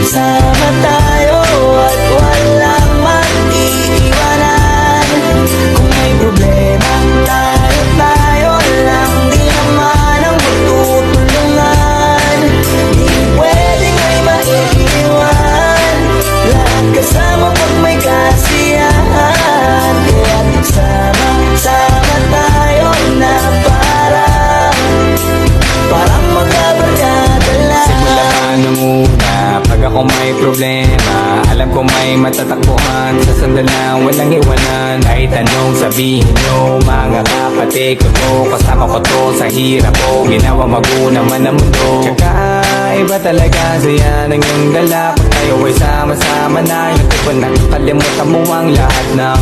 Sama tayo at walang mag-iiwanan. Kung may problema, tayo lang, di naman ang magtutulungan. Di pwedeng may maiiwan, lahat kasama pag may kasiyahan. Kaya sama tayo na parang magkabarkada lang. Simula na muna pag ako may problema, alam ko may matatakbuhan. Sa sandalang walang iwanan, ay tanong sabihin nyo, mga kapatid ko to, kasama ko to sa hirap ko, ginawa magulang man ang mundo. Kakaiba talaga saya ng iyong dala, pag tayo ay sama-sama na, hindi na kalimutan mo ang lahat ng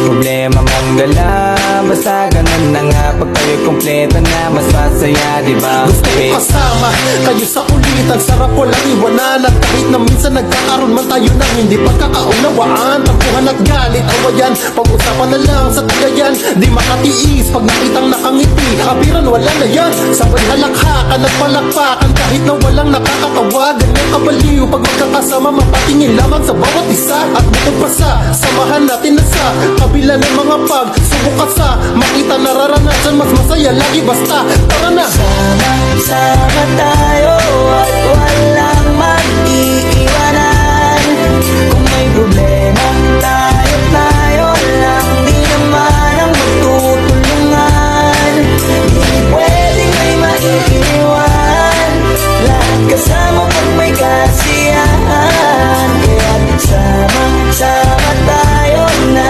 problema mong dala. Basta ganun na nga, pag tayo'y kompleto na, mas masaya, diba? Gusto ko kasama kayo sa ulitan, sarap ko lang iwanan. At kahit na minsan nagkakaroon man tayo ng hindi pagkakaunawaan, tampuhan at galit, awayan, pag-usapan na lang sa tagayan. Di makatiis pag nakitang nakangiti, kapiran wala na yan. Sabay halakhakan at palakpakan kahit na walang nakakatawa. Ganyan kabaliw pag magkakasama, mapatingin lamang sa bawat isa. At bukod pa sa samahan natin na sa kabila ng mga pagsubok at sa makita nararanasan, mas masaya lagi basta tara na. Sama tayo at walang mag-iiwanan. Kung may problema, tayo lang, di naman ang magtutulungan. Di pwedeng may maiiwan, lahat kasama pag may kasiyahan. Kaya sama tayo na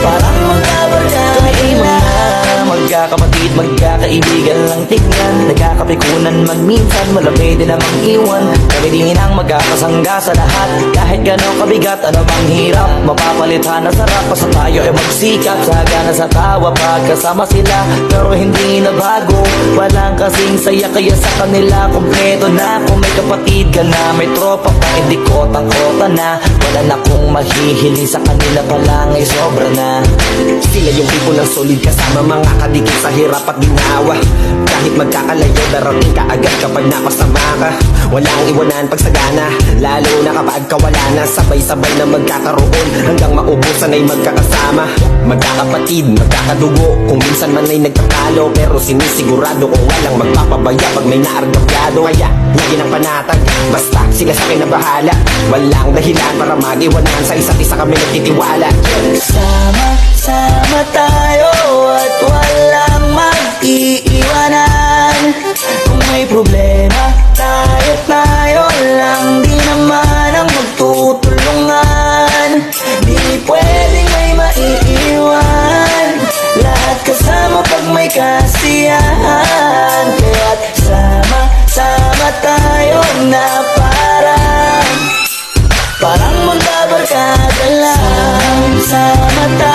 parang magkabarkada lang. Magkakapatid, magkakaibigan lang tignan, nagkakapikunan magminsan, malamig din namang iwan. Kami din ang magkakasangga sa lahat, kahit gano'ng kabigat, anumang hirap, mapapalitan na sarap. Basta tayo ay magsikap, sagana sa tawa pagkasama sila, pero hindi na bago, walang kasing saya. Kaya sa kanila kompleto na, kung may kapatid ka na, may tropa pa, hindi kotang-kota na. Wala na kong mahihiling sa kanila pa lang, ay sobra na. Sila yung tipo ng solid kasama, mga kadikit sa hirap at ginawa. Kahit magkakalayo, darating ka agad kapag napasama ka. Walang iwanan pag sagana, lalo na kapag kawala na. Sabay-sabay na magkakaroon, hanggang maubusan ay magkakasama. Magkakapatid, magkakadugo, kung minsan man ay nagtatalo, pero sinisigurado ko walang magpapabaya pag may naargabyado. Kaya lagi ng panatag, basta sila sa akin na bahala. Walang dahilan para mag-iwanan, sa isa't isa kami nagtitiwala. Sama tayo at walang mag-iiwanan. Kung may problema, tayo lang, di naman ang magtutulungan. Di pwedeng may maiiwan, lahat kasama pag may kasiyahan. Kaya't sama tayo na parang magkabarkada lang. Sama tayo